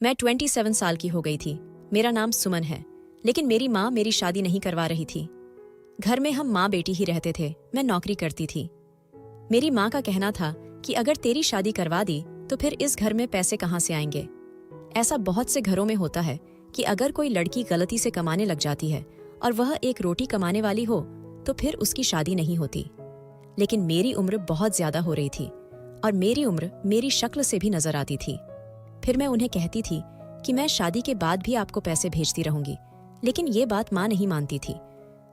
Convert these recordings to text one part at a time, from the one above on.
मैं 27 साल की हो गई थी। मेरा नाम सुमन है, लेकिन मेरी माँ मेरी शादी नहीं करवा रही थी। घर में हम माँ बेटी ही रहते थे। मैं नौकरी करती थी। मेरी माँ का कहना था कि अगर तेरी शादी करवा दी तो फिर इस घर में पैसे कहाँ से आएंगे। ऐसा बहुत से घरों में होता है कि अगर कोई लड़की गलती से कमाने लग जाती है और वह एक रोटी कमाने वाली हो तो फिर उसकी शादी नहीं होती। लेकिन मेरी उम्र बहुत ज्यादा हो रही थी और मेरी उम्र मेरी शक्ल से भी नजर आती थी। फिर मैं उन्हें कहती थी कि मैं शादी के बाद भी आपको पैसे भेजती रहूंगी, लेकिन ये बात माँ नहीं मानती थी।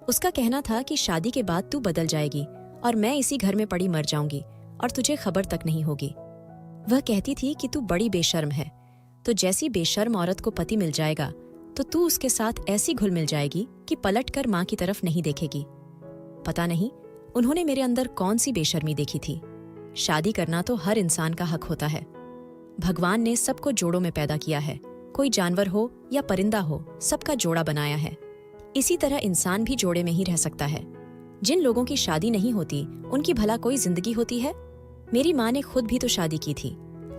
उसका कहना था कि शादी के बाद तू बदल जाएगी और मैं इसी घर में पड़ी मर जाऊंगी और तुझे खबर तक नहीं होगी। वह कहती थी कि तू बड़ी बेशर्म है, तो जैसी बेशर्म औरत को पति मिल जाएगा तो तू उसके साथ ऐसी घुल मिल जाएगी कि पलट कर माँ की तरफ नहीं देखेगी। पता नहीं उन्होंने मेरे अंदर कौन सी बेशर्मी देखी थी। शादी करना तो हर इंसान का हक होता है। भगवान ने सबको जोड़ों में पैदा किया है। कोई जानवर हो या परिंदा हो, सबका जोड़ा बनाया है। इसी तरह इंसान भी जोड़े में ही रह सकता है। जिन लोगों की शादी नहीं होती उनकी भला कोई जिंदगी होती है? मेरी माँ ने खुद भी तो शादी की थी,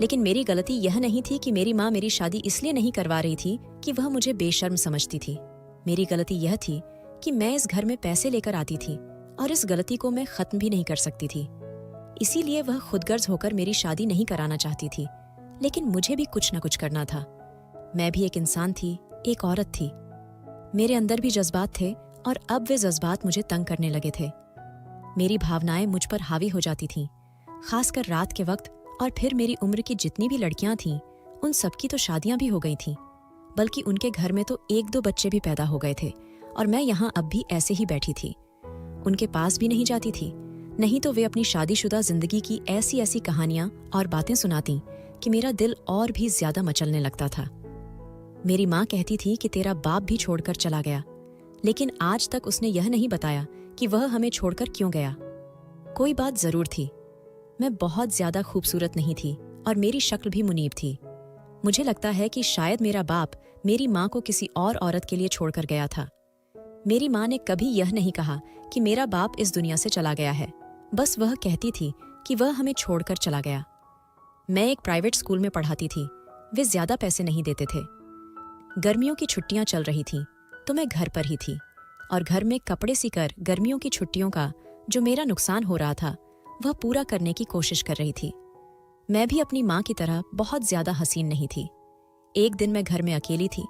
लेकिन मेरी गलती यह नहीं थी कि मेरी माँ मेरी शादी इसलिए नहीं करवा रही थी कि वह मुझे बेशर्म समझती थी। मेरी गलती यह थी कि मैं इस घर में पैसे लेकर आती थी और इस गलती को मैं खत्म भी नहीं कर सकती थी। इसीलिए वह खुदगर्ज होकर मेरी शादी नहीं कराना चाहती थी, लेकिन मुझे भी कुछ न कुछ करना था। मैं भी एक इंसान थी, एक औरत थी। मेरे अंदर भी जज्बात थे और अब वे जज्बात मुझे तंग करने लगे थे। मेरी भावनाएं मुझ पर हावी हो जाती थीं, खासकर रात के वक्त। और फिर मेरी उम्र की जितनी भी लड़कियां थीं, उन सबकी तो शादियां भी हो गई थीं, बल्कि उनके घर में तो 1-2 बच्चे भी पैदा हो गए थे और मैं यहाँ अब भी ऐसे ही बैठी थी। उनके पास भी नहीं जाती थी, नहीं तो वे अपनी शादीशुदा जिंदगी की ऐसी ऐसी कहानियां और बातें सुनाती कि मेरा दिल और भी ज्यादा मचलने लगता था। मेरी माँ कहती थी कि तेरा बाप भी छोड़कर चला गया, लेकिन आज तक उसने यह नहीं बताया कि वह हमें छोड़कर क्यों गया। कोई बात जरूर थी। मैं बहुत ज्यादा खूबसूरत नहीं थी और मेरी शक्ल भी मुनीब थी। मुझे लगता है कि शायद मेरा बाप मेरी माँ को किसी और औरत के लिए छोड़कर गया था। मेरी माँ ने कभी यह नहीं कहा कि मेरा बाप इस दुनिया से चला गया है, बस वह कहती थी कि वह हमें छोड़कर चला गया। मैं एक प्राइवेट स्कूल में पढ़ाती थी। वे ज्यादा पैसे नहीं देते थे। गर्मियों की छुट्टियां चल रही थीं, तो मैं घर पर ही थी और घर में कपड़े सिकर गर्मियों की छुट्टियों का जो मेरा नुकसान हो रहा था वह पूरा करने की कोशिश कर रही थी। मैं भी अपनी माँ की तरह बहुत ज्यादा हसीन नहीं थी। एक दिन मैं घर में अकेली थी।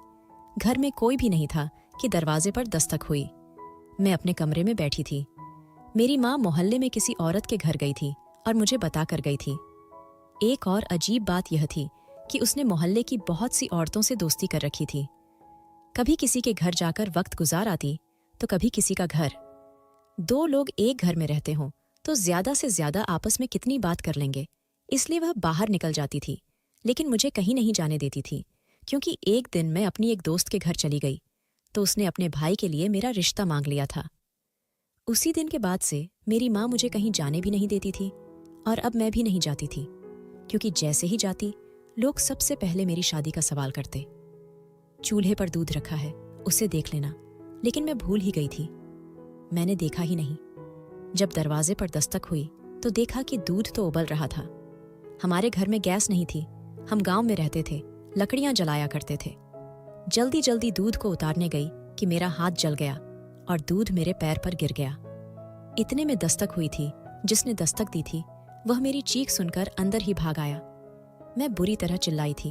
घर में कोई भी नहीं था कि दरवाजे पर दस्तक हुई। मैं अपने कमरे में बैठी थी। मेरी माँ मोहल्ले में किसी औरत के घर गई थी और मुझे बता कर गई थी। एक और अजीब बात यह थी कि उसने मोहल्ले की बहुत सी औरतों से दोस्ती कर रखी थी। कभी किसी के घर जाकर वक्त गुजार आती तो कभी किसी का घर। 2 लोग एक घर में रहते हों तो ज्यादा से ज्यादा आपस में कितनी बात कर लेंगे, इसलिए वह बाहर निकल जाती थी, लेकिन मुझे कहीं नहीं जाने देती थी। क्योंकि एक दिन मैं अपनी एक दोस्त के घर चली गई तो उसने अपने भाई के लिए मेरा रिश्ता मांग लिया था। उसी दिन के बाद से मेरी माँ मुझे कहीं जाने भी नहीं देती थी और अब मैं भी नहीं जाती थी, क्योंकि जैसे ही जाती लोग सबसे पहले मेरी शादी का सवाल करते। चूल्हे पर दूध रखा है, उसे देख लेना। लेकिन मैं भूल ही गई थी। मैंने देखा ही नहीं। जब दरवाजे पर दस्तक हुई तो देखा कि दूध तो उबल रहा था। हमारे घर में गैस नहीं थी, हम गांव में रहते थे, लकड़ियां जलाया करते थे। जल्दी जल्दी दूध को उतारने गई कि मेरा हाथ जल गया और दूध मेरे पैर पर गिर गया। इतने में दस्तक हुई थी। जिसने दस्तक दी थी वह मेरी चीख सुनकर अंदर ही भाग आया। मैं बुरी तरह चिल्लाई थी।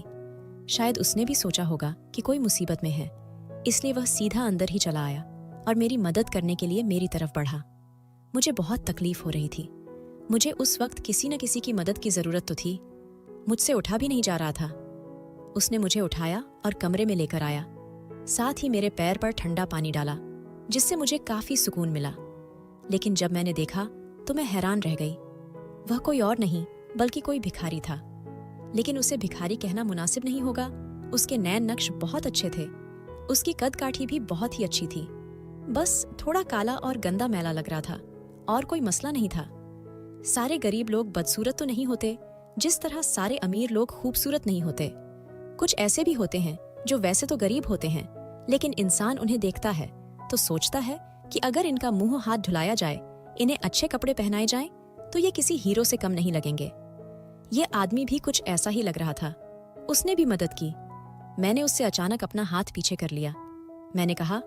शायद उसने भी सोचा होगा कि कोई मुसीबत में है, इसलिए वह सीधा अंदर ही चला आया और मेरी मदद करने के लिए मेरी तरफ बढ़ा। मुझे बहुत तकलीफ हो रही थी। मुझे उस वक्त किसी न किसी की मदद की जरूरत तो थी। मुझसे उठा भी नहीं जा रहा था। उसने मुझे उठाया और कमरे में लेकर आया। साथ ही मेरे पैर पर ठंडा पानी डाला, जिससे मुझे काफी सुकून मिला। लेकिन जब मैंने देखा तो मैं हैरान रह गई। वह कोई और नहीं बल्कि कोई भिखारी था। लेकिन उसे भिखारी कहना मुनासिब नहीं होगा। उसके नैन नक्श बहुत अच्छे थे। उसकी कद काठी भी बहुत ही अच्छी थी। बस थोड़ा काला और गंदा मैला लग रहा था और कोई मसला नहीं था। सारे गरीब लोग बदसूरत तो नहीं होते, जिस तरह सारे अमीर लोग खूबसूरत नहीं होते। कुछ ऐसे भी होते हैं जो वैसे तो गरीब होते हैं, लेकिन इंसान उन्हें देखता है तो सोचता है कि अगर इनका मुंह हाथ धुलाया जाए, इन्हें अच्छे कपड़े पहनाए जाएं, तो ये किसी हीरो से कम नहीं लगेंगे। ये आदमी भी कुछ ऐसा ही लग रहा था। उसने भी मदद की। मैंने उससे अचानक अपना हाथ पीछे कर लिया। मैंने कहा,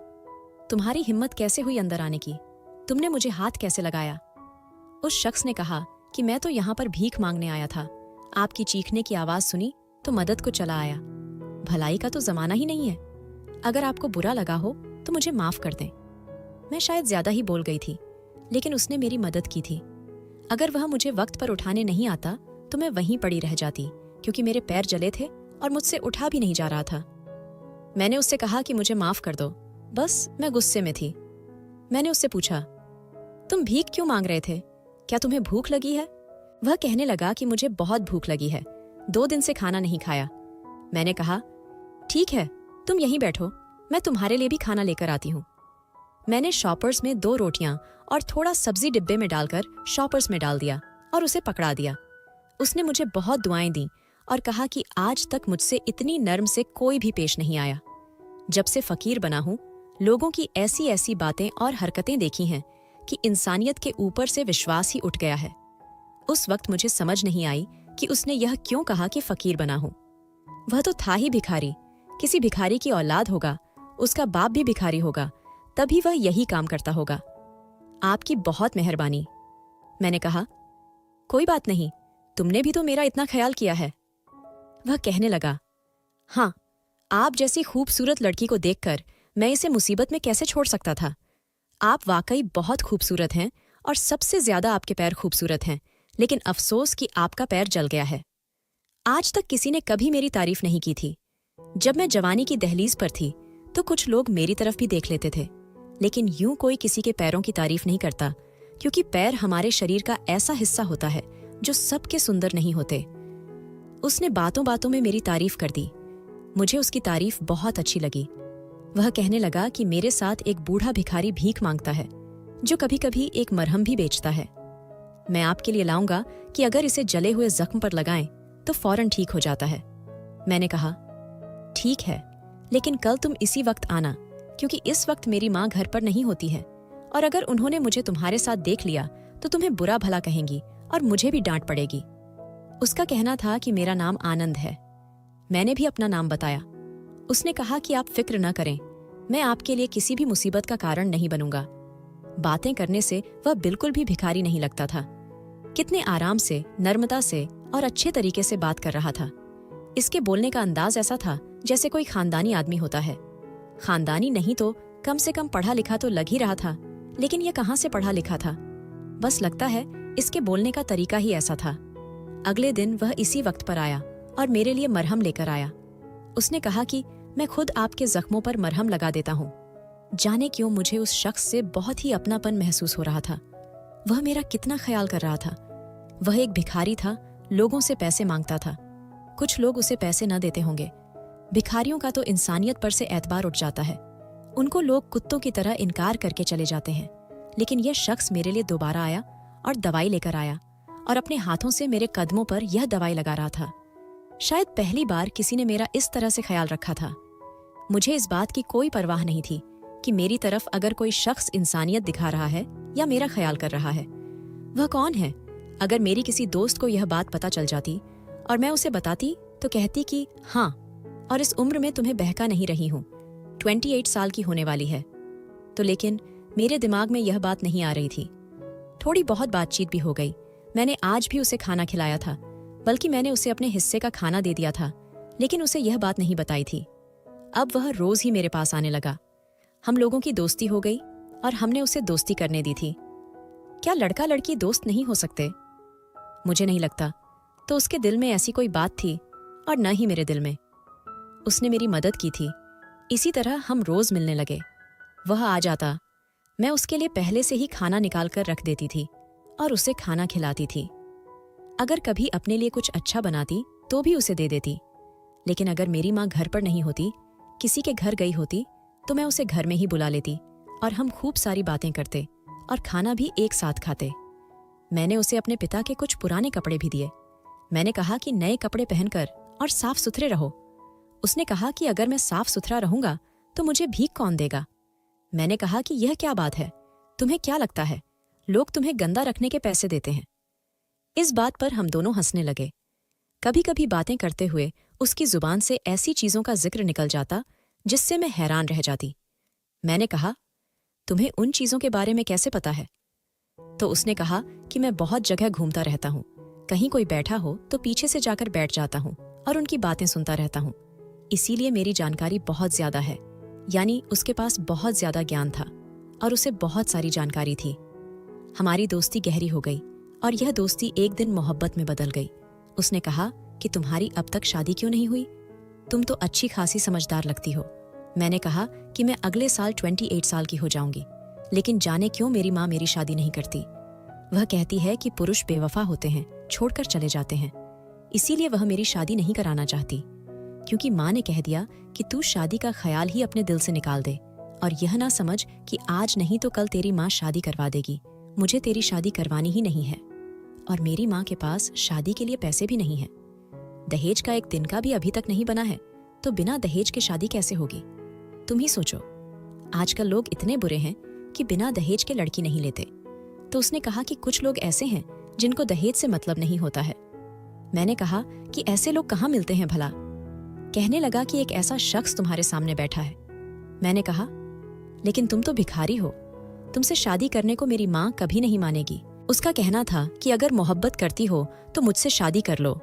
तुम्हारी हिम्मत कैसे हुई अंदर आने की? तुमने मुझे हाथ कैसे लगाया? उस शख्स ने कहा कि मैं तो यहाँ पर भीख मांगने आया था। आपकी चीखने की आवाज सुनी तो मदद को चला आया। भलाई का तो जमाना ही नहीं है। अगर आपको बुरा लगा हो तो मुझे माफ कर दें। मैं शायद ज्यादा ही बोल गई थी, लेकिन उसने मेरी मदद की थी। अगर वह मुझे वक्त पर उठाने नहीं आता तो मैं वहीं पड़ी रह जाती, क्योंकि मेरे पैर जले थे और मुझसे उठा भी नहीं जा रहा था। मैंने उससे कहा कि मुझे माफ कर दो, बस मैं गुस्से में थी। मैंने उससे पूछा, तुम भीख क्यों मांग रहे थे? क्या तुम्हें भूख लगी है? वह कहने लगा कि मुझे बहुत भूख लगी है, 2 दिन से खाना नहीं खाया। मैंने कहा, ठीक है, तुम यहीं बैठो, मैं तुम्हारे लिए भी खाना लेकर आती हूँ। मैंने शॉपर्स में 2 रोटियां और थोड़ा सब्जी डिब्बे में डालकर शॉपर्स में डाल दिया और उसे पकड़ा दिया। उसने मुझे बहुत दुआएं दी और कहा कि आज तक मुझसे इतनी नर्म से कोई भी पेश नहीं आया। जब से फकीर बना हूं, लोगों की ऐसी ऐसी बातें और हरकतें देखी हैं कि इंसानियत के ऊपर से विश्वास ही उठ गया है। उस वक्त मुझे समझ नहीं आई कि उसने यह क्यों कहा कि फकीर बना हूं। वह तो था ही भिखारी, किसी भिखारी की औलाद होगा, उसका बाप भी भिखारी होगा, तभी वह यही काम करता होगा। आपकी बहुत मेहरबानी। मैंने कहा, कोई बात नहीं, तुमने भी तो मेरा इतना ख्याल किया है। वह कहने लगा, हाँ, आप जैसी खूबसूरत लड़की को देखकर मैं इसे मुसीबत में कैसे छोड़ सकता था। आप वाकई बहुत खूबसूरत हैं और सबसे ज्यादा आपके पैर खूबसूरत हैं, लेकिन अफसोस कि आपका पैर जल गया है। आज तक किसी ने कभी मेरी तारीफ नहीं की थी। जब मैं जवानी की दहलीज पर थी तो कुछ लोग मेरी तरफ भी देख लेते थे, लेकिन यूं कोई किसी के पैरों की तारीफ नहीं करता, क्योंकि पैर हमारे शरीर का ऐसा हिस्सा होता है जो सबके सुंदर नहीं होते। उसने बातों बातों में मेरी तारीफ कर दी। मुझे उसकी तारीफ बहुत अच्छी लगी। वह कहने लगा कि मेरे साथ एक बूढ़ा भिखारी भीख मांगता है, जो कभी कभी एक मरहम भी बेचता है। मैं आपके लिए लाऊंगा कि अगर इसे जले हुए जख्म पर लगाएं तो फौरन ठीक हो जाता है। मैंने कहा, ठीक है, लेकिन कल तुम इसी वक्त आना, क्योंकि इस वक्त मेरी माँ घर पर नहीं होती है, और अगर उन्होंने मुझे तुम्हारे साथ देख लिया तो तुम्हें बुरा भला कहेंगी और मुझे भी डांट पड़ेगी। उसका कहना था कि मेरा नाम आनंद है। मैंने भी अपना नाम बताया। उसने कहा कि आप फिक्र न करें, मैं आपके लिए किसी भी मुसीबत का कारण नहीं बनूंगा। बातें करने से वह बिल्कुल भी भिखारी नहीं लगता था। कितने आराम से, नर्मता से और अच्छे तरीके से बात कर रहा था। इसके बोलने का अंदाज ऐसा था जैसे कोई खानदानी आदमी होता है। खानदानी नहीं तो कम से कम पढ़ा लिखा तो लग ही रहा था, लेकिन यह कहाँ से पढ़ा लिखा था? बस लगता है इसके बोलने का तरीका ही ऐसा था। अगले दिन वह इसी वक्त पर आया और मेरे लिए मरहम लेकर आया। उसने कहा कि मैं खुद आपके जख्मों पर मरहम लगा देता हूँ। जाने क्यों मुझे उस शख्स से बहुत ही अपनापन महसूस हो रहा था। वह मेरा कितना ख्याल कर रहा था। वह एक भिखारी था, लोगों से पैसे मांगता था। कुछ लोग उसे पैसे न देते होंगे। भिखारियों का तो इंसानियत पर से एतबार उठ जाता है। उनको लोग कुत्तों की तरह इनकार करके चले जाते हैं, लेकिन यह शख्स मेरे लिए दोबारा आया और दवाई लेकर आया और अपने हाथों से मेरे कदमों पर यह दवाई लगा रहा था। शायद पहली बार किसी ने मेरा इस तरह से ख्याल रखा था। मुझे इस बात की कोई परवाह नहीं थी कि मेरी तरफ अगर कोई शख्स इंसानियत दिखा रहा है या मेरा ख्याल कर रहा है। वह कौन है? अगर मेरी किसी दोस्त को यह बात पता चल जाती और मैं उसे बताती तो कहती कि हाँ, और इस उम्र में तुम्हें बहका नहीं रही हूँ, 28 साल की होने वाली है। तो लेकिन मेरे दिमाग में यह बात नहीं आ रही थी। थोड़ी बहुत बातचीत भी हो गई। मैंने आज भी उसे खाना खिलाया था, बल्कि मैंने उसे अपने हिस्से का खाना दे दिया था, लेकिन उसे यह बात नहीं बताई थी। अब वह रोज ही मेरे पास आने लगा। हम लोगों की दोस्ती हो गई और हमने उसे दोस्ती करने दी थी। क्या लड़का लड़की दोस्त नहीं हो सकते? मुझे नहीं लगता। तो उसके दिल में ऐसी कोई बात थी और न ही मेरे दिल में। उसने मेरी मदद की थी। इसी तरह हम रोज मिलने लगे। वह आ जाता, मैं उसके लिए पहले से ही खाना निकाल कर रख देती थी और उसे खाना खिलाती थी। अगर कभी अपने लिए कुछ अच्छा बनाती तो भी उसे दे देती, लेकिन अगर मेरी माँ घर पर नहीं होती, किसी के घर गई होती, तो मैं उसे घर में ही बुला लेती और हम खूब सारी बातें करते और खाना भी एक साथ खाते। मैंने उसे अपने पिता के कुछ पुराने कपड़े भी दिए। मैंने कहा कि नए कपड़े पहनकर और साफ सुथरे रहो। उसने कहा कि अगर मैं साफ सुथरा रहूंगा तो मुझे भीख कौन देगा? मैंने कहा कि यह क्या बात है? तुम्हें क्या लगता है लोग तुम्हें गंदा रखने के पैसे देते हैं? इस बात पर हम दोनों हंसने लगे। कभी कभी बातें करते हुए उसकी जुबान से ऐसी चीजों का जिक्र निकल जाता जिससे मैं हैरान रह जाती। मैंने कहा, तुम्हें उन चीजों के बारे में कैसे पता है? तो उसने कहा कि मैं बहुत जगह घूमता रहता हूँ, कहीं कोई बैठा हो तो पीछे से जाकर बैठ जाता हूँ और उनकी बातें सुनता रहता हूँ, इसीलिए मेरी जानकारी बहुत ज्यादा है। यानी उसके पास बहुत ज्यादा ज्ञान था और उसे बहुत सारी जानकारी थी। हमारी दोस्ती गहरी हो गई और यह दोस्ती एक दिन मोहब्बत में बदल गई। उसने कहा कि तुम्हारी अब तक शादी क्यों नहीं हुई? तुम तो अच्छी खासी समझदार लगती हो। मैंने कहा कि मैं अगले साल 28 साल की हो जाऊंगी, लेकिन जाने क्यों मेरी माँ मेरी शादी नहीं करती। वह कहती है कि पुरुष बेवफा होते हैं, छोड़कर चले जाते हैं, इसीलिए वह मेरी शादी नहीं कराना चाहती। क्योंकि माँ ने कह दिया कि तू शादी का ख्याल ही अपने दिल से निकाल दे और यह ना समझ कि आज नहीं तो कल तेरी माँ शादी करवा देगी। मुझे तेरी शादी करवानी ही नहीं है और मेरी माँ के पास शादी के लिए पैसे भी नहीं है। दहेज का एक दिन का भी अभी तक नहीं बना है, तो बिना दहेज के शादी कैसे होगी? तुम ही सोचो, आजकल लोग इतने बुरे हैं कि बिना दहेज के लड़की नहीं लेते। तो उसने कहा कि कुछ लोग ऐसे हैं जिनको दहेज से मतलब नहीं होता है। मैंने कहा कि ऐसे लोग कहाँ मिलते हैं भला? कहने लगा कि एक ऐसा शख्स तुम्हारे सामने बैठा है। मैंने कहा, लेकिन तुम तो भिखारी हो, तुमसे शादी करने को मेरी माँ कभी नहीं मानेगी। उसका कहना था कि अगर मोहब्बत करती हो तो मुझसे शादी कर लो।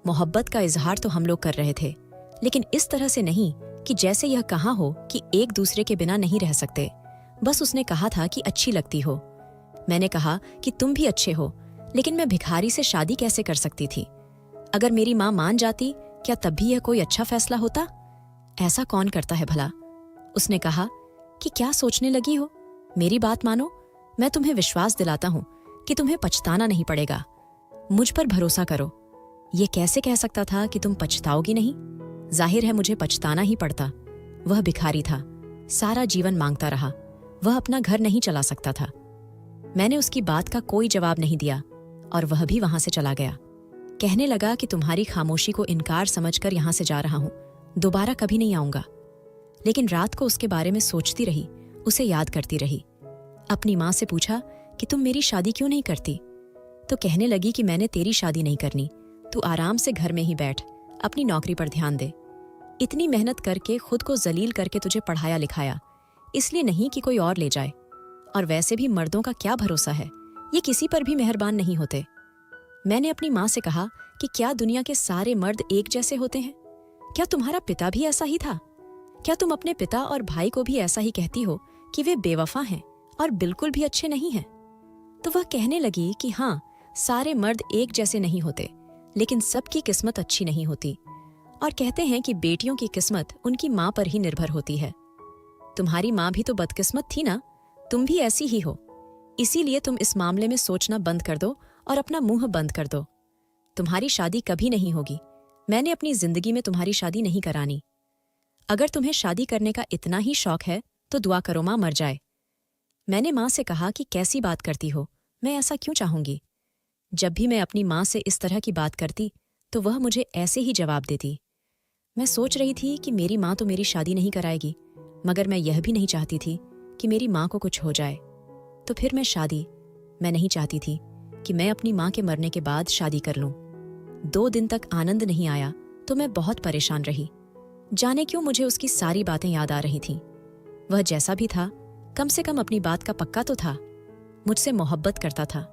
मोहब्बत का इजहार तो हम लोग कर रहे थे, लेकिन इस तरह से नहीं कि जैसे यह कहा हो कि एक दूसरे के बिना नहीं रह सकते। बस उसने कहा था कि अच्छी लगती हो। मैंने कहा कि तुम भी अच्छे हो, लेकिन मैं भिखारी से शादी कैसे कर सकती थी? अगर मेरी माँ मान जाती, क्या तब भी यह कोई अच्छा फैसला होता? ऐसा कौन करता है भला? उसने कहा कि क्या सोचने लगी हो, मेरी बात मानो, मैं तुम्हें विश्वास दिलाता हूँ कि तुम्हें पछताना नहीं पड़ेगा। मुझ पर भरोसा करो। ये कैसे कह सकता था कि तुम पछताओगी नहीं? जाहिर है मुझे पछताना ही पड़ता। वह भिखारी था, सारा जीवन मांगता रहा, वह अपना घर नहीं चला सकता था। मैंने उसकी बात का कोई जवाब नहीं दिया और वह भी वहां से चला गया। कहने लगा कि तुम्हारी खामोशी को इनकार समझकर यहां से जा रहा हूं, दोबारा कभी नहीं आऊंगा। लेकिन रात को उसके बारे में सोचती रही, उसे याद करती रही। अपनी माँ से पूछा कि तुम मेरी शादी क्यों नहीं करती? तो कहने लगी कि मैंने तेरी शादी नहीं करनी, तू आराम से घर में ही बैठ, अपनी नौकरी पर ध्यान दे। इतनी मेहनत करके खुद को जलील करके तुझे पढ़ाया लिखाया, इसलिए नहीं कि कोई और ले जाए। और वैसे भी मर्दों का क्या भरोसा है, ये किसी पर भी मेहरबान नहीं होते। मैंने अपनी माँ से कहा कि क्या दुनिया के सारे मर्द एक जैसे होते हैं? क्या तुम्हारा पिता भी ऐसा ही था? क्या तुम अपने पिता और भाई को भी ऐसा ही कहती हो कि वे बेवफा हैं और बिल्कुल भी अच्छे नहीं हैं? तो वह कहने लगी कि हाँ, सारे मर्द एक जैसे नहीं होते, लेकिन सबकी किस्मत अच्छी नहीं होती। और कहते हैं कि बेटियों की किस्मत उनकी माँ पर ही निर्भर होती है। तुम्हारी माँ भी तो बदकिस्मत थी ना, तुम भी ऐसी ही हो। इसीलिए तुम इस मामले में सोचना बंद कर दो और अपना मुंह बंद कर दो। तुम्हारी शादी कभी नहीं होगी। मैंने अपनी जिंदगी में तुम्हारी शादी नहीं करानी। अगर तुम्हें शादी करने का इतना ही शौक है तो दुआ करो माँ मर जाए। मैंने माँ से कहा कि कैसी बात करती हो, मैं ऐसा क्यों चाहूंगी? जब भी मैं अपनी माँ से इस तरह की बात करती तो वह मुझे ऐसे ही जवाब देती। मैं सोच रही थी कि मेरी माँ तो मेरी शादी नहीं कराएगी, मगर मैं यह भी नहीं चाहती थी कि मेरी माँ को कुछ हो जाए। तो फिर मैं नहीं चाहती थी कि मैं अपनी माँ के मरने के बाद शादी कर लूं। 2 दिन तक आनंद नहीं आया तो मैं बहुत परेशान रही। जाने क्यों मुझे उसकी सारी बातें याद आ रही थीं। वह जैसा भी था, कम से कम अपनी बात का पक्का तो था, मुझसे मोहब्बत करता था।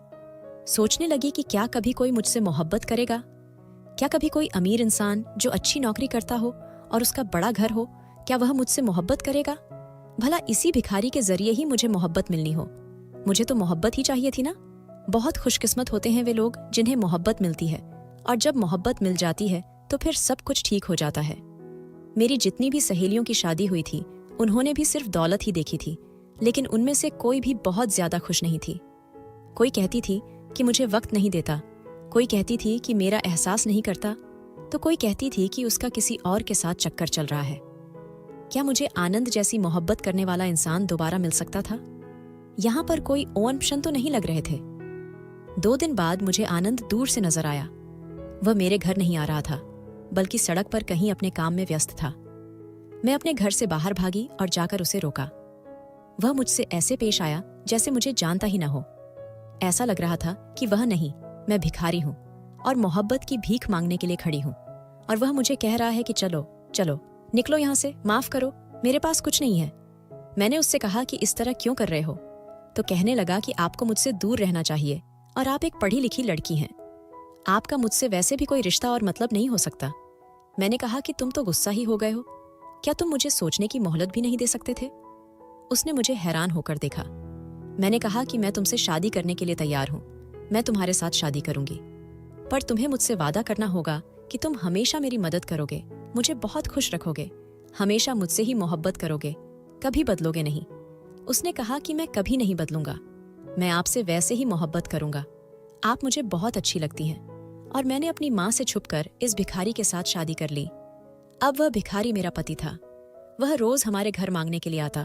सोचने लगी कि क्या कभी कोई मुझसे मोहब्बत करेगा? क्या कभी कोई अमीर इंसान जो अच्छी नौकरी करता हो और उसका बड़ा घर हो, क्या वह मुझसे मोहब्बत करेगा? भला इसी भिखारी के जरिए ही मुझे मोहब्बत मिलनी हो? मुझे तो मोहब्बत ही चाहिए थी ना। बहुत खुशकिस्मत होते हैं वे लोग जिन्हें मोहब्बत मिलती है, और जब मोहब्बत मिल जाती है तो फिर सब कुछ ठीक हो जाता है। मेरी जितनी भी सहेलियों की शादी हुई थी, उन्होंने भी सिर्फ दौलत ही देखी थी, लेकिन उनमें से कोई भी बहुत ज्यादा खुश नहीं थी। कोई कहती थी कि मुझे वक्त नहीं देता, कोई कहती थी कि मेरा एहसास नहीं करता, तो कोई कहती थी कि उसका किसी और के साथ चक्कर चल रहा है। क्या मुझे आनंद जैसी मोहब्बत करने वाला इंसान दोबारा मिल सकता था? यहाँ पर कोई ऑप्शन तो नहीं लग रहे थे। 2 दिन बाद मुझे आनंद दूर से नजर आया। वह मेरे घर नहीं आ रहा था, बल्कि सड़क पर कहीं अपने काम में व्यस्त था। मैं अपने घर से बाहर भागी और जाकर उसे रोका। वह मुझसे ऐसे पेश आया जैसे मुझे जानता ही न हो। ऐसा लग रहा था कि वह नहीं, मैं भिखारी हूं और मोहब्बत की भीख मांगने के लिए खड़ी हूँ, और वह मुझे कह रहा है कि चलो चलो निकलो यहाँ से, माफ करो, मेरे पास कुछ नहीं है। मैंने उससे कहा कि इस तरह क्यों कर रहे हो? तो कहने लगा कि आपको मुझसे दूर रहना चाहिए और आप एक पढ़ी लिखी लड़की हैं, आपका मुझसे वैसे भी कोई रिश्ता और मतलब नहीं हो सकता। मैंने कहा कि तुम तो गुस्सा ही हो गए हो, क्या तुम मुझे सोचने की मोहलत भी नहीं दे सकते थे? उसने मुझे हैरान होकर देखा। मैंने कहा कि मैं तुमसे शादी करने के लिए तैयार हूं, मैं तुम्हारे साथ शादी करूंगी, पर तुम्हें मुझसे वादा करना होगा कि तुम हमेशा मेरी मदद करोगे, मुझे बहुत खुश रखोगे, हमेशा मुझसे ही मोहब्बत करोगे, कभी बदलोगे नहीं। उसने कहा कि मैं कभी नहीं बदलूंगा, मैं आपसे वैसे ही मोहब्बत करूंगा, आप मुझे बहुत अच्छी लगती हैं। और मैंने अपनी माँ से छुपकर इस भिखारी के साथ शादी कर ली। अब वह भिखारी मेरा पति था। वह रोज हमारे घर मांगने के लिए आता।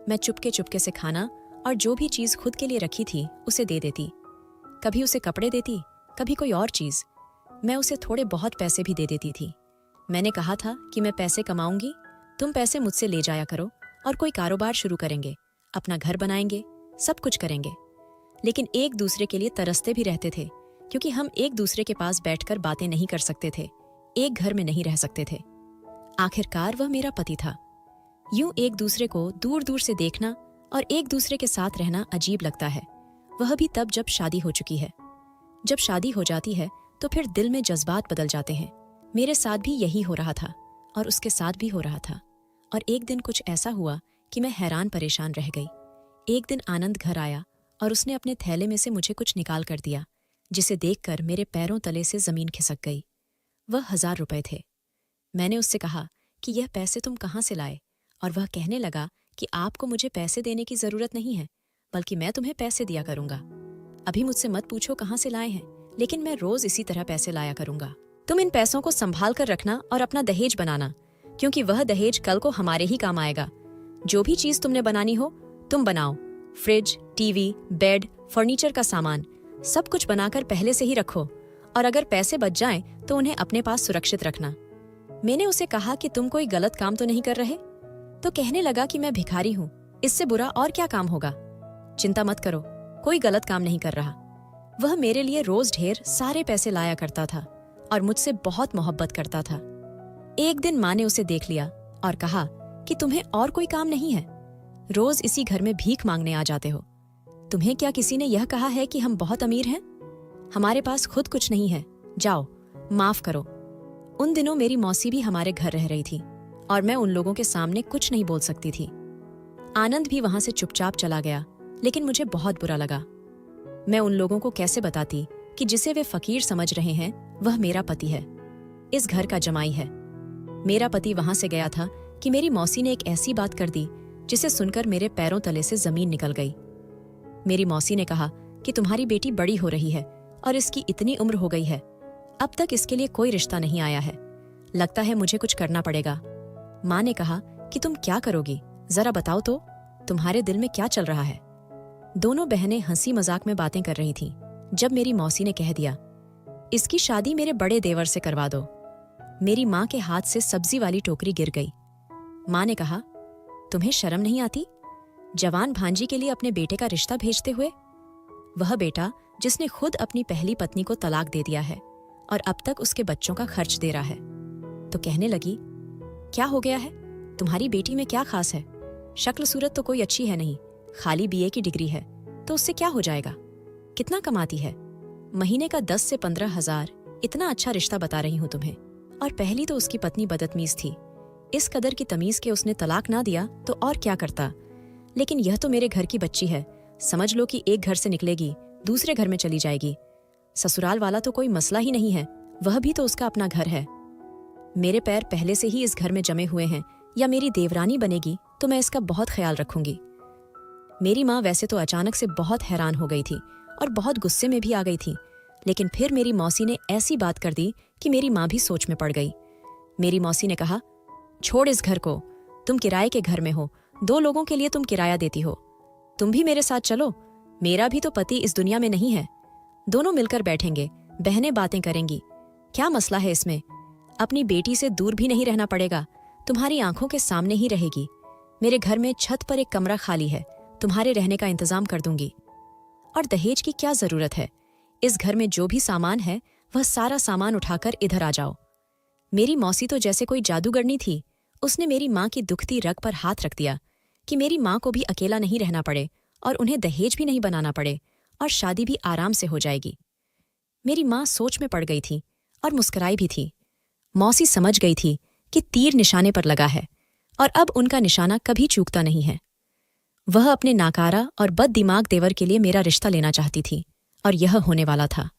मैं चुपके चुपके से खाना और जो भी चीज खुद के लिए रखी थी उसे दे देती। कभी उसे कपड़े देती, कभी कोई और चीज। मैं उसे थोड़े बहुत पैसे भी दे देती थी। मैंने कहा था कि मैं पैसे कमाऊंगी, तुम पैसे मुझसे ले जाया करो और कोई कारोबार शुरू करेंगे, अपना घर बनाएंगे, सब कुछ करेंगे। लेकिन एक दूसरे के लिए तरसते भी रहते थे, क्योंकि हम एक दूसरे के पास बैठकर बातें नहीं कर सकते थे, एक घर में नहीं रह सकते थे। आखिरकार वह मेरा पति था। यूं एक दूसरे को दूर दूर से देखना और एक दूसरे के साथ रहना अजीब लगता है, वह भी तब जब शादी हो चुकी है। जब शादी हो जाती है तो फिर दिल में जज्बात बदल जाते हैं। मेरे साथ भी यही हो रहा था और उसके साथ भी हो रहा था। और एक दिन कुछ ऐसा हुआ कि मैं हैरान परेशान रह गई। एक दिन आनंद घर आया और उसने अपने थैले में से मुझे कुछ निकाल कर दिया, जिसे देखकर मेरे पैरों तले से जमीन खिसक गई। वह 1000 रुपए थे। मैंने उससे कहा कि यह पैसे तुम कहाँ से लाए? और वह कहने लगा कि आपको मुझे पैसे देने की जरूरत नहीं है, बल्कि मैं तुम्हें पैसे दिया करूंगा। अभी मुझसे मत पूछो कहाँ से लाए हैं, लेकिन मैं रोज इसी तरह पैसे लाया करूंगा। तुम इन पैसों को संभाल कर रखना और अपना दहेज बनाना, क्योंकि वह दहेज कल को हमारे ही काम आएगा। जो भी चीज तुमने बनानी हो तुम बनाओ, फ्रिज, टीवी, बेड, फर्नीचर का सामान, सब कुछ बनाकर पहले से ही रखो, और अगर पैसे बच जाएं तो उन्हें अपने पास सुरक्षित रखना। मैंने उसे कहा कि तुम कोई गलत काम तो नहीं कर रहे? तो कहने लगा कि मैं भिखारी हूँ, इससे बुरा और क्या काम होगा? चिंता मत करो, कोई गलत काम नहीं कर रहा। वह मेरे लिए रोज ढेर सारे पैसे लाया करता था और मुझसे बहुत मोहब्बत करता था। एक दिन माँ ने उसे देख लिया और कहा कि तुम्हें और कोई काम नहीं है, रोज इसी घर में भीख मांगने आ जाते हो। तुम्हें क्या किसी ने यह कहा है कि हम बहुत अमीर हैं? हमारे पास खुद कुछ नहीं है, जाओ माफ करो। उन दिनों मेरी मौसी भी हमारे घर रह रही थी और मैं उन लोगों के सामने कुछ नहीं बोल सकती थी। आनंद भी वहां से चुपचाप चला गया, लेकिन मुझे बहुत बुरा लगा। मैं उन लोगों को कैसे बताती कि जिसे वे फकीर समझ रहे हैं वह मेरा पति है, इस घर का जमाई है। मेरा पति वहां से गया था कि मेरी मौसी ने एक ऐसी बात कर दी जिसे सुनकर मेरे पैरों तले से जमीन निकल गई। मेरी मौसी ने कहा कि तुम्हारी बेटी बड़ी हो रही है और इसकी इतनी उम्र हो गई है, अब तक इसके लिए कोई रिश्ता नहीं आया है, लगता है मुझे कुछ करना पड़ेगा। माँ ने कहा कि तुम क्या करोगी, जरा बताओ तो, तुम्हारे दिल में क्या चल रहा है? दोनों बहनें हंसी मजाक में बातें कर रही थीं जब मेरी मौसी ने कह दिया, इसकी शादी मेरे बड़े देवर से करवा दो। मेरी माँ के हाथ से सब्जी वाली टोकरी गिर गई। माँ ने कहा, तुम्हें शर्म नहीं आती जवान भांजी के लिए अपने बेटे का रिश्ता भेजते हुए? वह बेटा जिसने खुद अपनी पहली पत्नी को तलाक दे दिया है और अब तक उसके बच्चों का खर्च दे रहा है। तो कहने लगी, क्या हो गया है, तुम्हारी बेटी में क्या खास है? शक्ल सूरत तो कोई अच्छी है नहीं, खाली बीए की डिग्री है, तो उससे क्या हो जाएगा? कितना कमाती है? महीने का 10 से 15 हजार, इतना अच्छा रिश्ता बता रही हूं तुम्हें। और पहली तो उसकी पत्नी बदतमीज थी, इस कदर की तमीज के उसने तलाक ना दिया तो और क्या करता। लेकिन यह तो मेरे घर की बच्ची है, समझ लो कि एक घर से निकलेगी दूसरे घर में चली जाएगी। ससुराल वाला तो कोई मसला ही नहीं है, वह भी तो उसका अपना घर है। मेरे पैर पहले से ही इस घर में जमे हुए हैं, या मेरी देवरानी बनेगी तो मैं इसका बहुत ख्याल रखूंगी। मेरी माँ वैसे तो अचानक से बहुत हैरान हो गई थी और बहुत गुस्से में भी आ गई थी, लेकिन फिर मेरी मौसी ने ऐसी बात कर दी कि मेरी माँ भी सोच में पड़ गई। मेरी मौसी ने कहा, छोड़ इस घर को, तुम किराए के घर में हो, 2 लोगों के लिए तुम किराया देती हो, तुम भी मेरे साथ चलो, मेरा भी तो पति इस दुनिया में नहीं है, दोनों मिलकर बैठेंगे, बहनें बातें करेंगी, क्या मसला है इसमें? अपनी बेटी से दूर भी नहीं रहना पड़ेगा, तुम्हारी आंखों के सामने ही रहेगी। मेरे घर में छत पर एक कमरा खाली है, तुम्हारे रहने का इंतजाम कर दूंगी। और दहेज की क्या जरूरत है, इस घर में जो भी सामान है वह सारा सामान उठाकर इधर आ जाओ। मेरी मौसी तो जैसे कोई जादूगरनी थी। उसने मेरी माँ की दुखती रग पर हाथ रख दिया कि मेरी माँ को भी अकेला नहीं रहना पड़े और उन्हें दहेज भी नहीं बनाना पड़े और शादी भी आराम से हो जाएगी। मेरी माँ सोच में पड़ गई थी और मुस्कुराई भी थी। मौसी समझ गई थी कि तीर निशाने पर लगा है और अब उनका निशाना कभी चूकता नहीं है। वह अपने नाकारा और बददिमाग देवर के लिए मेरा रिश्ता लेना चाहती थी और यह होने वाला था।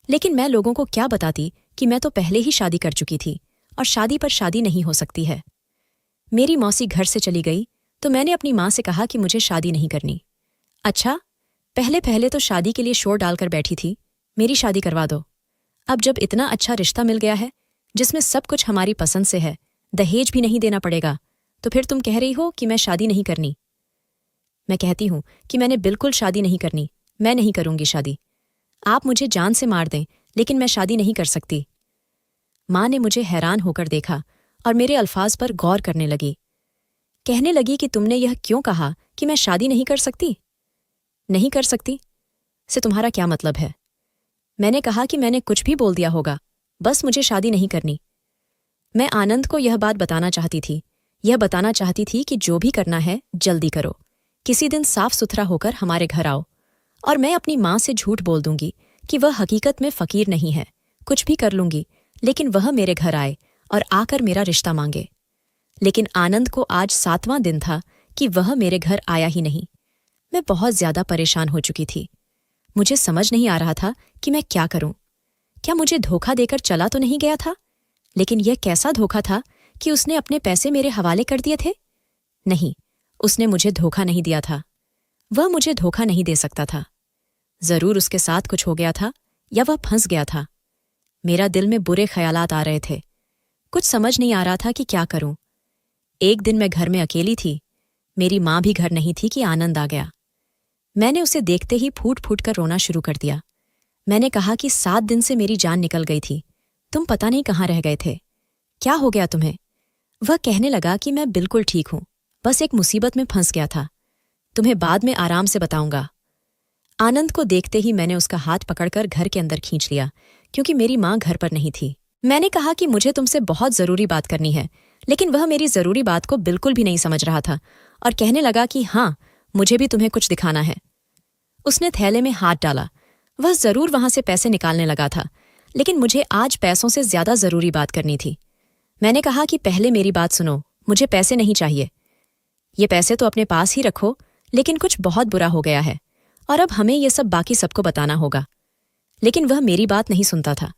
लेकिन मैं लोगों को क्या बताती कि मैं तो पहले ही शादी कर चुकी थी और शादी पर शादी नहीं हो सकती है। मेरी मौसी घर से चली गई तो मैंने अपनी माँ से कहा कि मुझे शादी नहीं करनी। अच्छा, पहले पहले तो शादी के लिए शोर डालकर बैठी थी, मेरी शादी करवा दो। अब जब इतना अच्छा रिश्ता मिल गया है जिसमें सब कुछ हमारी पसंद से है, दहेज भी नहीं देना पड़ेगा, तो फिर तुम कह रही हो कि मैं शादी नहीं करनी। मैं कहती हूं कि मैंने बिल्कुल शादी नहीं करनी, मैं नहीं करूंगी शादी। आप मुझे जान से मार दें लेकिन मैं शादी नहीं कर सकती। माँ ने मुझे हैरान होकर देखा और मेरे अल्फाज पर गौर करने लगी। कहने लगी कि तुमने यह क्यों कहा कि मैं शादी नहीं कर सकती? नहीं कर सकती से तुम्हारा क्या मतलब है? मैंने कहा कि मैंने कुछ भी बोल दिया होगा, बस मुझे शादी नहीं करनी। मैं आनंद को यह बात बताना चाहती थी, यह बताना चाहती थी कि जो भी करना है जल्दी करो, किसी दिन साफ सुथरा होकर हमारे घर आओ और मैं अपनी माँ से झूठ बोल दूंगी कि वह हकीकत में फकीर नहीं है, कुछ भी कर लूंगी, लेकिन वह मेरे घर आए और आकर मेरा रिश्ता मांगे। लेकिन आनंद को आज 7वां दिन था कि वह मेरे घर आया ही नहीं। मैं बहुत ज्यादा परेशान हो चुकी थी। मुझे समझ नहीं आ रहा था कि मैं क्या करूं। क्या मुझे धोखा देकर चला तो नहीं गया था? लेकिन यह कैसा धोखा था कि उसने अपने पैसे मेरे हवाले कर दिए थे? नहीं, उसने मुझे धोखा नहीं दिया था। वह मुझे धोखा नहीं दे सकता था। जरूर उसके साथ कुछ हो गया था या वह फंस गया था। मेरा दिल में बुरे ख्यालात आ रहे थे। कुछ समझ नहीं आ रहा था कि क्या करूं। एक दिन मैं घर में अकेली थी। मेरी माँ भी घर नहीं थी कि आनंद आ गया। मैंने उसे देखते ही फूट फूट कर रोना शुरू कर दिया। मैंने कहा कि 7 दिन से मेरी जान निकल गई थी, तुम पता नहीं कहाँ रह गए थे, क्या हो गया तुम्हें? वह कहने लगा कि मैं बिल्कुल ठीक हूं, बस एक मुसीबत में फंस गया था, तुम्हें बाद में आराम से बताऊंगा। आनंद को देखते ही मैंने उसका हाथ पकड़कर घर के अंदर खींच लिया, क्योंकि मेरी माँ घर पर नहीं थी। मैंने कहा कि मुझे तुमसे बहुत जरूरी बात करनी है, लेकिन वह मेरी जरूरी बात को बिल्कुल भी नहीं समझ रहा था और कहने लगा कि हाँ, मुझे भी तुम्हें कुछ दिखाना है। उसने थैले में हाथ डाला। वह जरूर वहां से पैसे निकालने लगा था, लेकिन मुझे आज पैसों से ज्यादा जरूरी बात करनी थी। मैंने कहा कि पहले मेरी बात सुनो, मुझे पैसे नहीं चाहिए। ये पैसे तो अपने पास ही रखो, लेकिन कुछ बहुत बुरा हो गया है और अब हमें ये सब बाकी सबको बताना होगा। लेकिन वह मेरी बात नहीं सुनता था।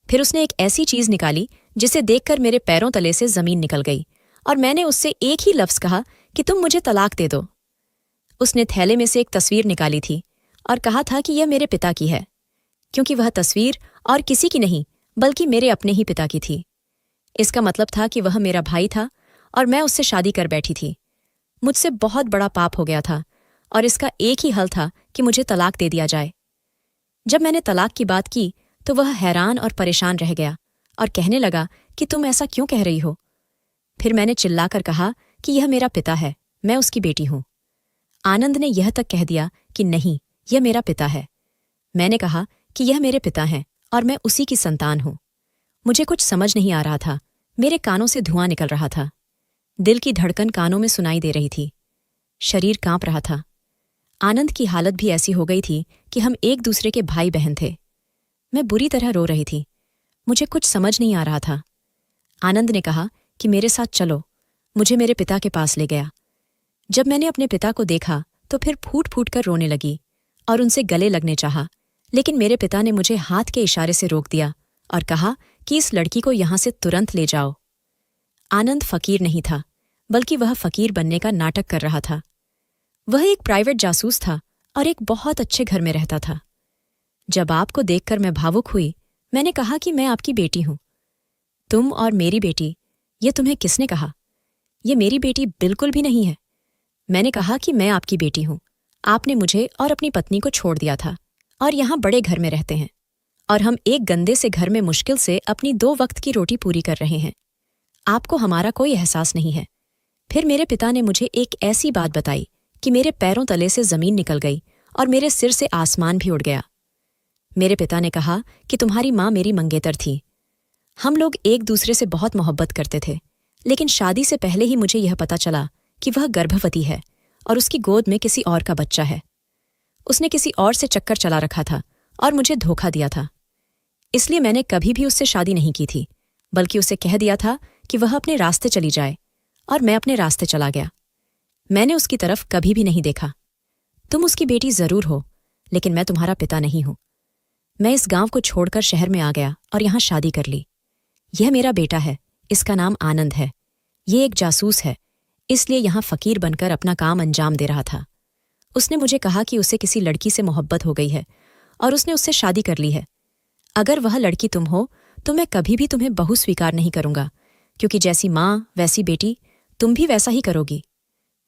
फिर उसने एक ऐसी चीज निकाली जिसे देखकर मेरे पैरों तले से जमीन निकल गई और मैंने उससे एक ही लफ्ज कहा कि तुम मुझे तलाक दे दो। उसने थैले में से एक तस्वीर निकाली थी और कहा था कि यह मेरे पिता की है, क्योंकि वह तस्वीर और किसी की नहीं बल्कि मेरे अपने ही पिता की थी। इसका मतलब था कि वह मेरा भाई था और मैं उससे शादी कर बैठी थी। मुझसे बहुत बड़ा पाप हो गया था और इसका एक ही हल था कि मुझे तलाक दे दिया जाए। जब मैंने तलाक की बात की तो वह हैरान और परेशान रह गया और कहने लगा कि तुम ऐसा क्यों कह रही हो? फिर मैंने चिल्लाकर कहा कि यह मेरा पिता है, मैं उसकी बेटी हूं। आनंद ने यह तक कह दिया कि नहीं, यह मेरा पिता है। मैंने कहा कि यह मेरे पिता हैं और मैं उसी की संतान हूं। मुझे कुछ समझ नहीं आ रहा था, मेरे कानों से धुआं निकल रहा था। दिल की धड़कन कानों में सुनाई दे रही थी। शरीर कांप रहा था। आनंद की हालत भी ऐसी हो गई थी कि हम एक दूसरे के भाई बहन थे। मैं बुरी तरह रो रही थी। मुझे कुछ समझ नहीं आ रहा था। आनंद ने कहा कि मेरे साथ चलो। मुझे मेरे पिता के पास ले गया। जब मैंने अपने पिता को देखा तो फिर फूट फूट कर रोने लगी और उनसे गले लगने चाहा, लेकिन मेरे पिता ने मुझे हाथ के इशारे से रोक दिया और कहा कि इस लड़की को यहां से तुरंत ले जाओ। आनंद फकीर नहीं था, बल्कि वह फकीर बनने का नाटक कर रहा था। वह एक प्राइवेट जासूस था और एक बहुत अच्छे घर में रहता था। जब आपको देखकर मैं भावुक हुई, मैंने कहा कि मैं आपकी बेटी हूं। तुम और मेरी बेटी, ये तुम्हें किसने कहा? ये मेरी बेटी बिल्कुल भी नहीं है। मैंने कहा कि मैं आपकी बेटी हूं। आपने मुझे और अपनी पत्नी को छोड़ दिया था और यहां बड़े घर में रहते हैं और हम एक गंदे से घर में मुश्किल से अपनी 2 वक्त की रोटी पूरी कर रहे हैं। आपको हमारा कोई एहसास नहीं है। फिर मेरे पिता ने मुझे एक ऐसी बात बताई कि मेरे पैरों तले से जमीन निकल गई और मेरे सिर से आसमान भी उड़ गया। मेरे पिता ने कहा कि तुम्हारी माँ मेरी मंगेतर थी। हम लोग एक दूसरे से बहुत मोहब्बत करते थे, लेकिन शादी से पहले ही मुझे यह पता चला कि वह गर्भवती है और उसकी गोद में किसी और का बच्चा है। उसने किसी और से चक्कर चला रखा था और मुझे धोखा दिया था। इसलिए मैंने कभी भी उससे शादी नहीं की थी, बल्कि उसे कह दिया था कि वह अपने रास्ते चली जाए, और मैं अपने रास्ते चला गया। मैंने उसकी तरफ कभी भी नहीं देखा। तुम उसकी बेटी जरूर हो, लेकिन मैं तुम्हारा पिता नहीं हूं। मैं इस गांव को छोड़कर शहर में आ गया और यहां शादी कर ली। यह मेरा बेटा है, इसका नाम आनंद है। ये एक जासूस है, इसलिए यहां फकीर बनकर अपना काम अंजाम दे रहा था। उसने मुझे कहा कि उसे किसी लड़की से मोहब्बत हो गई है और उसने उससे शादी कर ली है। अगर वह लड़की तुम हो तो मैं कभी भी तुम्हें बहू स्वीकार नहीं करूंगा, क्योंकि जैसी माँ वैसी बेटी, तुम भी वैसा ही करोगी।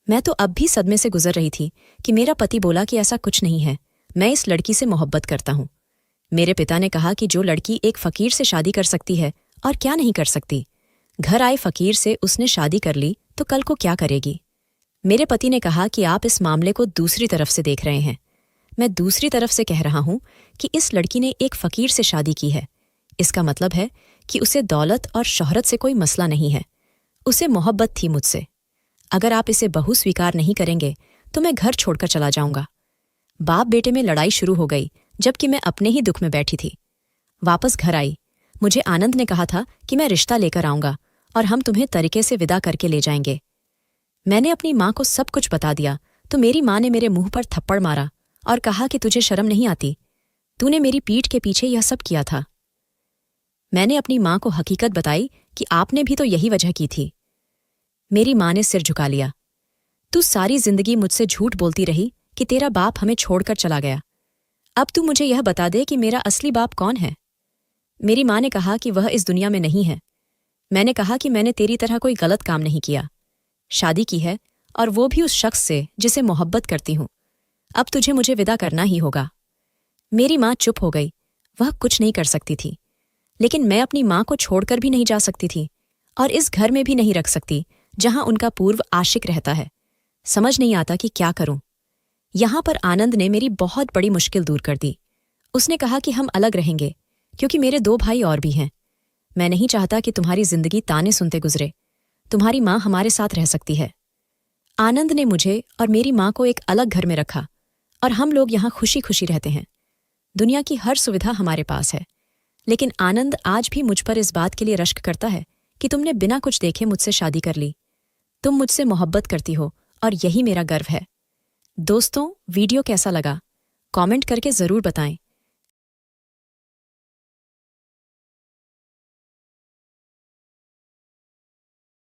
मैं तो अब भी सदमे से गुजर रही थी कि मेरा पति बोला कि ऐसा कुछ नहीं है, मैं इस लड़की से मोहब्बत करता हूं। मेरे पिता ने कहा कि जो लड़की एक फकीर से शादी कर सकती है और क्या नहीं कर सकती। घर आए फकीर से उसने शादी कर ली तो कल को क्या करेगी। मेरे पति ने कहा कि आप इस मामले को दूसरी तरफ से देख रहे हैं। मैं दूसरी तरफ से कह रहा हूं कि इस लड़की ने एक फकीर से शादी की है। इसका मतलब है कि उसे दौलत और शोहरत से कोई मसला नहीं है, उसे मोहब्बत थी मुझसे। अगर आप इसे बहू स्वीकार नहीं करेंगे तो मैं घर छोड़कर चला जाऊंगा। बाप बेटे में लड़ाई शुरू हो गई, जबकि मैं अपने ही दुख में बैठी थी। वापस घर आई। मुझे आनंद ने कहा था कि मैं रिश्ता लेकर आऊंगा और हम तुम्हें तरीके से विदा करके ले जाएंगे। मैंने अपनी माँ को सब कुछ बता दिया तो मेरी माँ ने मेरे मुंह पर थप्पड़ मारा और कहा कि तुझे शर्म नहीं आती, तूने मेरी पीठ के पीछे यह सब किया था। मैंने अपनी माँ को हकीकत बताई कि आपने भी तो यही वजह की थी। मेरी माँ ने सिर झुका लिया। तू सारी जिंदगी मुझसे झूठ बोलती रही कि तेरा बाप हमें छोड़कर चला गया। अब तू मुझे यह बता दे कि मेरा असली बाप कौन है। मेरी माँ ने कहा कि वह इस दुनिया में नहीं है। मैंने कहा कि मैंने तेरी तरह कोई गलत काम नहीं किया, शादी की है और वो भी उस शख्स से जिसे मोहब्बत करती हूं। अब तुझे मुझे विदा करना ही होगा। मेरी माँ चुप हो गई। वह कुछ नहीं कर सकती थी, लेकिन मैं अपनी माँ को छोड़कर भी नहीं जा सकती थी और इस घर में भी नहीं रख सकती जहां उनका पूर्व आशिक रहता है। समझ नहीं आता कि क्या करूं। यहां पर आनंद ने मेरी बहुत बड़ी मुश्किल दूर कर दी। उसने कहा कि हम अलग रहेंगे क्योंकि मेरे 2 भाई और भी हैं। मैं नहीं चाहता कि तुम्हारी जिंदगी ताने सुनते गुजरे। तुम्हारी माँ हमारे साथ रह सकती है। आनंद ने मुझे और मेरी माँ को एक अलग घर में रखा और हम लोग यहाँ खुशी खुशी रहते हैं। दुनिया की हर सुविधा हमारे पास है, लेकिन आनंद आज भी मुझ पर इस बात के लिए रश्क करता है कि तुमने बिना कुछ देखे मुझसे शादी कर ली। तुम मुझसे मोहब्बत करती हो और यही मेरा गर्व है। दोस्तों, वीडियो कैसा लगा? कमेंट करके ज़रूर बताएं